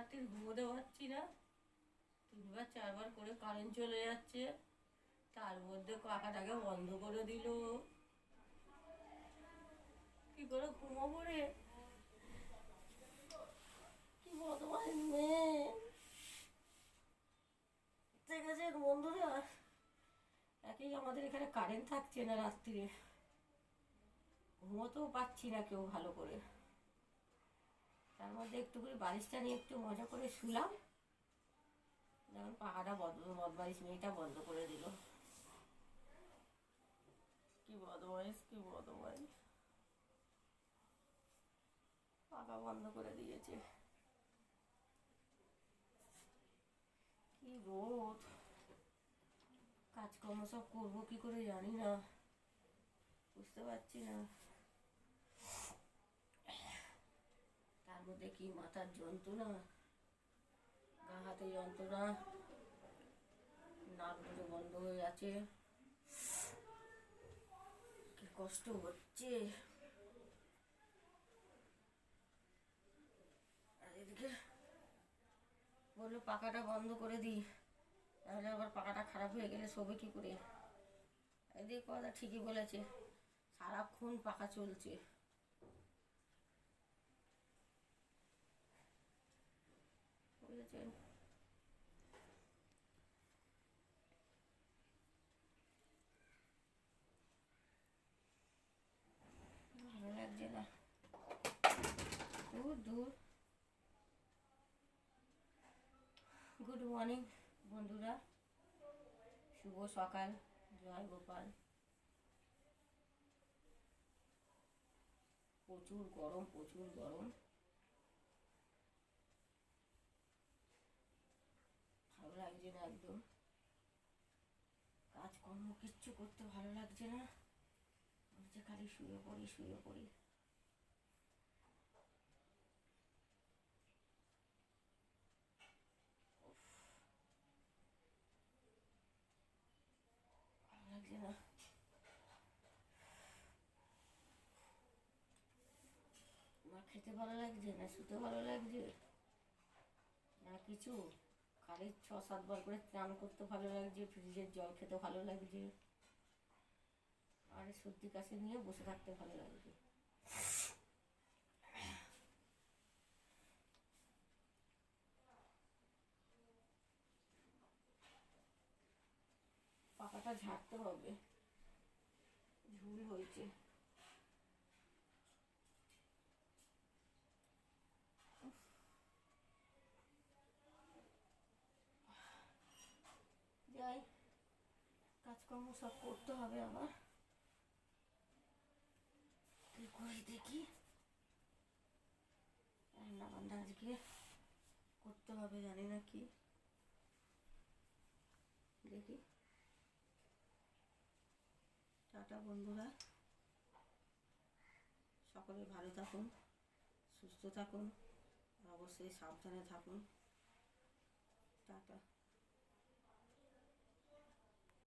রাত্রির ঘুমোতে পারছি না, 3বার 4বার করে কারেন্ট চলে যাচ্ছে, তার মধ্যে পাখাটাকে বন্ধ করে দিল। কি করে ঘুমাবো রে? কি বদমাইশ মেয়ে ঠিক আছে বন্ধুরা। একেই আমাদের এখানে কারেন্ট থাকছে না রাত্রিরে, ঘুমোতেও পাচ্ছি না কেউ ভালো করে। তার মধ্যে একটু করে বালিশটা নিয়ে একটু মজা করে শুলাম, যখন পাখাটা বদমাইশ মেয়েটা বন্ধ করে দিল। কি বদমাইশ, কি বদমাইশ, পাখা বন্ধ করে দিয়েছে। কি রোদ, কাজকর্ম সব করবো কি করে জানি না, বুঝতে পারছি না। তার মধ্যে কি মাথার যন্ত্রণা, গা হাতে যন্ত্রণা, নাক দুটো বন্ধ হয়ে আছে, কি কষ্ট হচ্ছে। আর এদিকে বললো পাখাটা বন্ধ করে দিই, তাহলে আবার পাখাটা খারাপ হয়ে গেলে শোবে কি করে। এদিকে কথা ঠিকই বলেছে, সারাক্ষণ পাখা চলছে। বুঝেছেন? ভালো লাগছে না, দূর দূর। গুড মর্নিং বন্ধুরা, শুভ সকাল, জয় গোপাল। প্রচুর গরম, প্রচুর গরম, ভালো লাগছে না একদম, কাজকর্ম কিচ্ছু করতে ভালো লাগছে না, বলছে খালি শুয়ে পড়ি শুয়ে পড়ি। ভালো লাগছে না, না খেতে ভালো লাগছে, না শুতে ভালো লাগছে, না কিছু। খালি 6-7 বার করে স্নান করতে ভালো লাগছে, ফ্রিজের জল খেতে ভালো লাগছে, আর সর্দি কাশি নিয়ে বসে থাকতে ভালো লাগছে। পাখাটা ঝাড়তে হবে, ঝুল হয়েছে। যাই, কাজকর্ম সব করতে হবে আবার, কি করে দেখি। রান্না বান্না আজকে করতে হবে, জানি না কি, দেখি। টাটা বন্ধুরা, সকলে ভালো থাকুন, সুস্থ থাকুন, অবশ্যই সাবধানে থাকুন। টাটা।